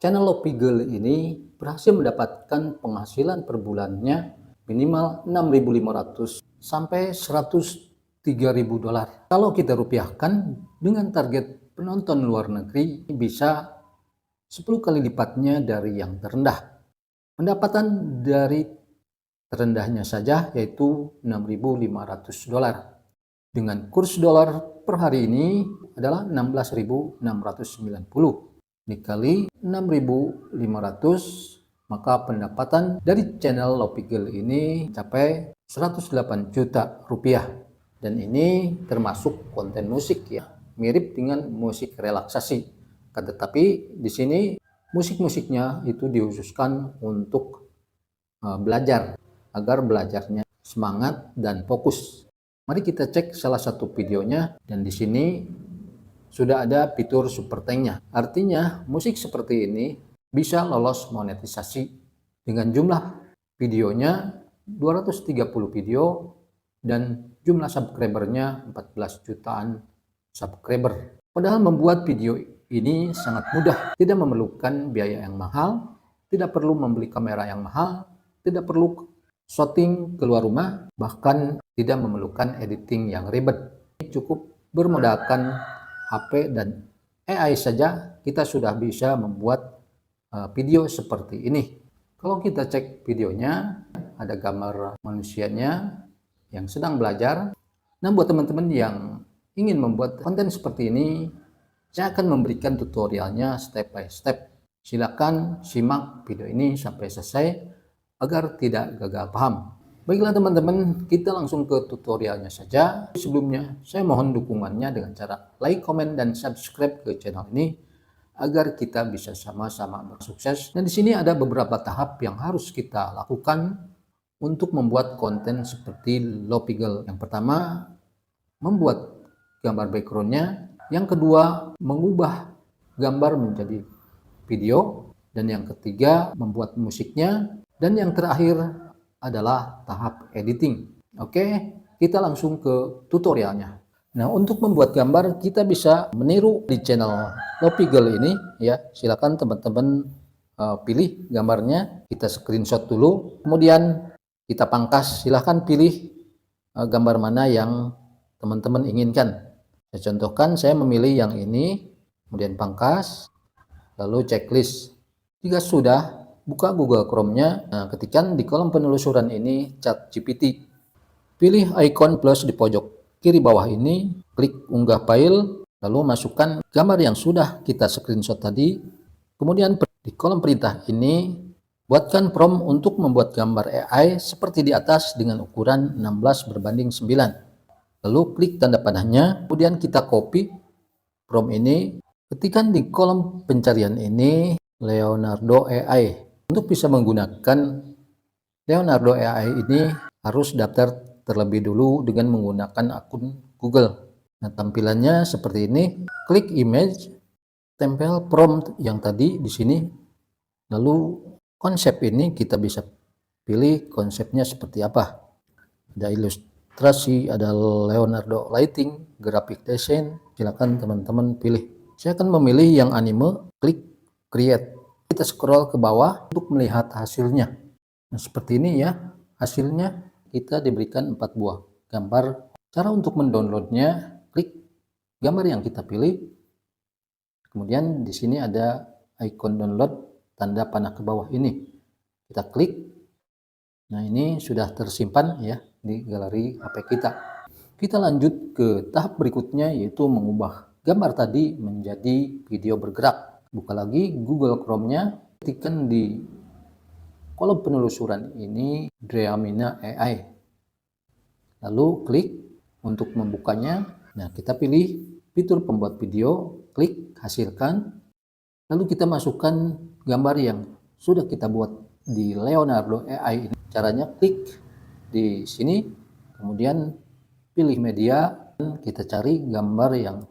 Channel Lopigle ini berhasil mendapatkan penghasilan per bulannya minimal 6.500 sampai 103.000 dolar. Kalau kita rupiahkan dengan target penonton luar negeri bisa 10 kali lipatnya dari yang terendah. Pendapatan dari terendahnya saja yaitu 6.500 dolar. Dengan kurs dolar per hari ini adalah 16.690. Dikali 6.500, maka pendapatan dari channel Lopigle ini mencapai 108 juta rupiah. Dan ini termasuk konten musik ya, mirip dengan musik relaksasi. Tetapi di sini musik-musiknya itu dikhususkan untuk belajar, agar belajarnya semangat dan fokus. Mari kita cek salah satu videonya, dan di sini sudah ada fitur super thank-nya. Artinya musik seperti ini bisa lolos monetisasi dengan jumlah videonya 230 video dan jumlah subscribernya 14 jutaan subscriber. Padahal membuat video ini sangat mudah, tidak memerlukan biaya yang mahal, tidak perlu membeli kamera yang mahal, tidak perlu syuting keluar rumah, bahkan tidak memerlukan editing yang ribet. Cukup bermodalkan HP dan AI saja kita sudah bisa membuat video seperti ini. Kalau kita cek videonya, ada gambar manusianya yang sedang belajar. Nah, buat teman-teman yang ingin membuat konten seperti ini, saya akan memberikan tutorialnya step by step. Silakan simak video ini sampai selesai agar tidak gagal paham. Baiklah teman-teman, kita langsung ke tutorialnya saja. Sebelumnya, saya mohon dukungannya dengan cara like, komen, dan subscribe ke channel ini agar kita bisa sama-sama bersukses. Dan di sini ada beberapa tahap yang harus kita lakukan untuk membuat konten seperti Lopigle. Yang pertama, membuat gambar backgroundnya. Yang kedua, mengubah gambar menjadi video. Dan yang ketiga, membuat musiknya. Dan yang terakhir adalah tahap editing. Oke, kita langsung ke tutorialnya. Nah, untuk membuat gambar kita bisa meniru di channel Lopigle ini ya. Silakan teman-teman pilih gambarnya, kita screenshot dulu, kemudian kita pangkas. Silahkan pilih gambar mana yang teman-teman inginkan. Saya contohkan, saya memilih yang ini, kemudian pangkas, lalu checklist. Jika sudah, buka Google Chrome-nya, ketikkan di kolom penelusuran ini ChatGPT. Pilih icon plus di pojok kiri bawah ini, klik unggah file, lalu masukkan gambar yang sudah kita screenshot tadi. Kemudian di kolom perintah ini, buatkan prompt untuk membuat gambar AI seperti di atas dengan ukuran 16:9. Lalu klik tanda panahnya, kemudian kita copy prompt ini, ketikkan di kolom pencarian ini Leonardo AI. Untuk bisa menggunakan Leonardo AI ini harus daftar terlebih dulu dengan menggunakan akun Google. Nah, tampilannya seperti ini. Klik image, tempel prompt yang tadi di sini. Lalu konsep ini kita bisa pilih konsepnya seperti apa. Ada ilustrasi, ada Leonardo lighting, graphic design. Silakan teman-teman pilih. Saya akan memilih yang anime, klik create. Kita scroll ke bawah untuk melihat hasilnya. Nah, seperti ini ya hasilnya. Kita diberikan 4 buah gambar. Cara untuk mendownloadnya, klik gambar yang kita pilih. Kemudian di sini ada icon download, tanda panah ke bawah ini. Kita klik. Nah, ini sudah tersimpan ya di galeri HP kita. Kita lanjut ke tahap berikutnya, yaitu mengubah gambar tadi menjadi video bergerak. Buka lagi Google Chrome-nya, ketikkan di kolom penelusuran ini Dreamina AI. Lalu klik untuk membukanya. Nah, kita pilih fitur pembuat video, klik hasilkan. Lalu kita masukkan gambar yang sudah kita buat di Leonardo AI ini. Caranya klik di sini, kemudian pilih media, dan kita cari gambar yang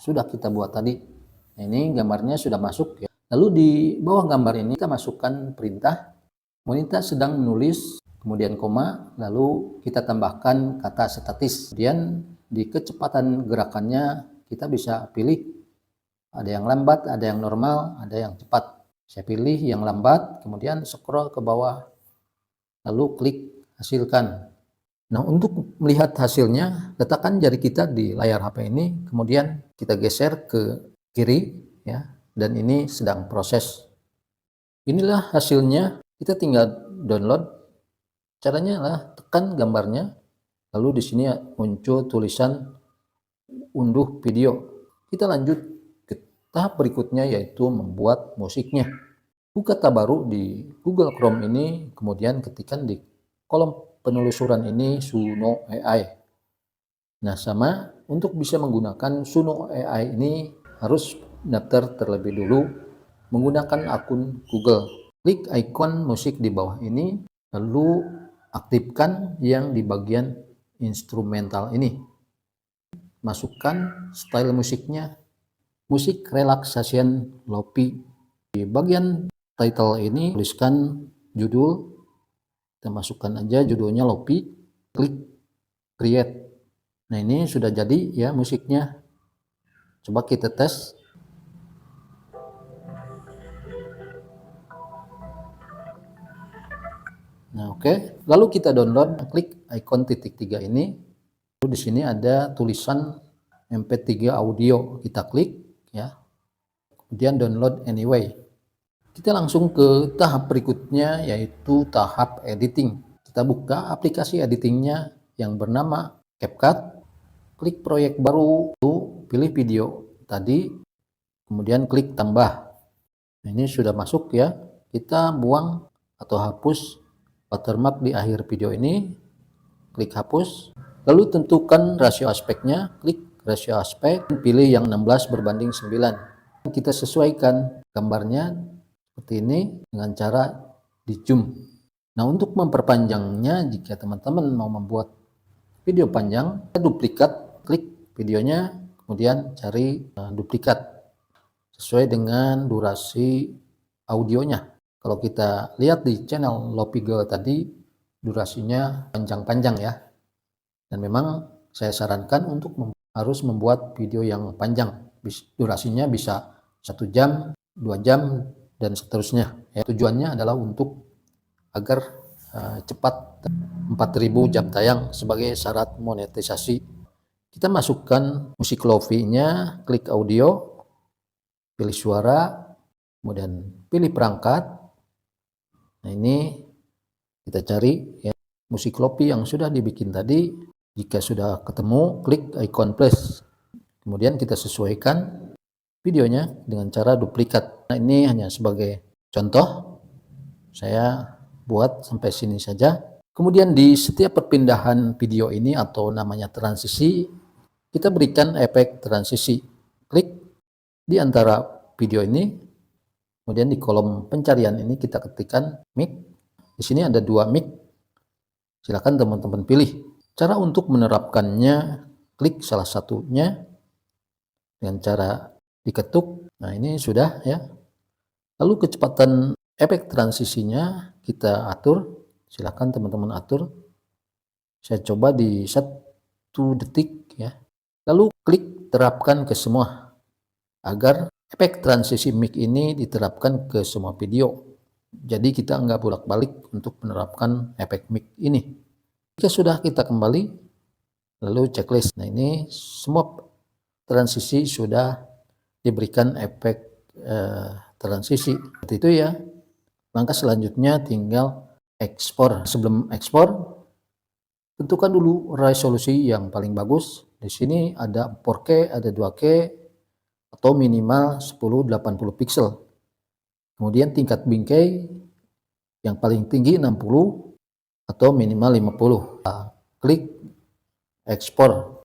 sudah kita buat tadi. Ini gambarnya sudah masuk ya. Lalu di bawah gambar ini kita masukkan perintah. Wanita sedang menulis, kemudian koma, lalu kita tambahkan kata statis. Kemudian di kecepatan gerakannya kita bisa pilih ada yang lambat, ada yang normal, ada yang cepat. Saya pilih yang lambat, kemudian scroll ke bawah, lalu klik hasilkan. Nah, untuk melihat hasilnya, letakkan jari kita di layar HP ini, kemudian kita geser ke kiri, ya, dan ini sedang proses. Inilah hasilnya, kita tinggal download. Caranya adalah tekan gambarnya, lalu di sini muncul tulisan unduh video. Kita lanjut ke tahap berikutnya, yaitu membuat musiknya. Buka tab baru di Google Chrome ini, kemudian ketikkan di kolom penelusuran ini Suno AI. Nah, sama, untuk bisa menggunakan Suno AI ini harus daftar terlebih dulu menggunakan akun Google. Klik ikon musik di bawah ini, lalu aktifkan yang di bagian instrumental ini. Masukkan style musiknya, musik relaxation lofi. Di bagian title ini tuliskan judul, kita masukkan aja judulnya lofi, klik create. Nah, ini sudah jadi ya musiknya. Coba kita tes. Nah, oke. Lalu kita download, klik ikon titik 3 ini. Lalu di sini ada tulisan MP3 audio, kita klik ya. Kemudian download anyway. Kita langsung ke tahap berikutnya, yaitu tahap editing. Kita buka aplikasi editingnya yang bernama CapCut. Klik proyek baru, pilih video tadi, kemudian klik tambah. Nah, ini sudah masuk ya. Kita buang atau hapus watermark di akhir video ini, klik hapus. Lalu tentukan rasio aspeknya, klik rasio aspek, pilih yang 16:9. Kita sesuaikan gambarnya seperti ini dengan cara di zoom. Nah, untuk memperpanjangnya, jika teman-teman mau membuat video panjang, duplikat, klik videonya, kemudian cari duplikat sesuai dengan durasi audionya. Kalau kita lihat di channel Lopigle tadi, durasinya panjang-panjang ya. Dan memang saya sarankan untuk harus membuat video yang panjang. Durasinya bisa 1 jam, 2 jam, dan seterusnya. Ya, tujuannya adalah untuk agar cepat 4.000 jam tayang sebagai syarat monetisasi. Kita masukkan musik lofi-nya, klik audio, pilih suara, kemudian pilih perangkat. Nah, ini kita cari ya musik lofi yang sudah dibikin tadi. Jika sudah ketemu, klik icon plus. Kemudian kita sesuaikan videonya dengan cara duplikat. Nah, ini hanya sebagai contoh. Saya buat sampai sini saja. Kemudian di setiap perpindahan video ini atau namanya transisi, kita berikan efek transisi. Klik di antara video ini, kemudian di kolom pencarian ini kita ketikkan mic. Di sini ada 2 mic. Silakan teman-teman pilih. Cara untuk menerapkannya, klik salah satunya dengan cara diketuk. Nah, ini sudah ya. Lalu kecepatan efek transisinya kita atur. Silakan teman-teman atur. Saya coba di 1 detik ya. Lalu klik terapkan ke semua agar efek transisi mic ini diterapkan ke semua video. Jadi kita nggak bolak-balik untuk menerapkan efek mic ini. Jika sudah, kita kembali lalu checklist. Nah, ini semua transisi sudah diberikan efek transisi. Seperti itu ya. Langkah selanjutnya tinggal ekspor. Sebelum ekspor, tentukan dulu resolusi yang paling bagus. Di sini ada 4K, ada 2K, atau minimal 1080 pixel. Kemudian tingkat bingkai yang paling tinggi 60 atau minimal 50. Klik ekspor.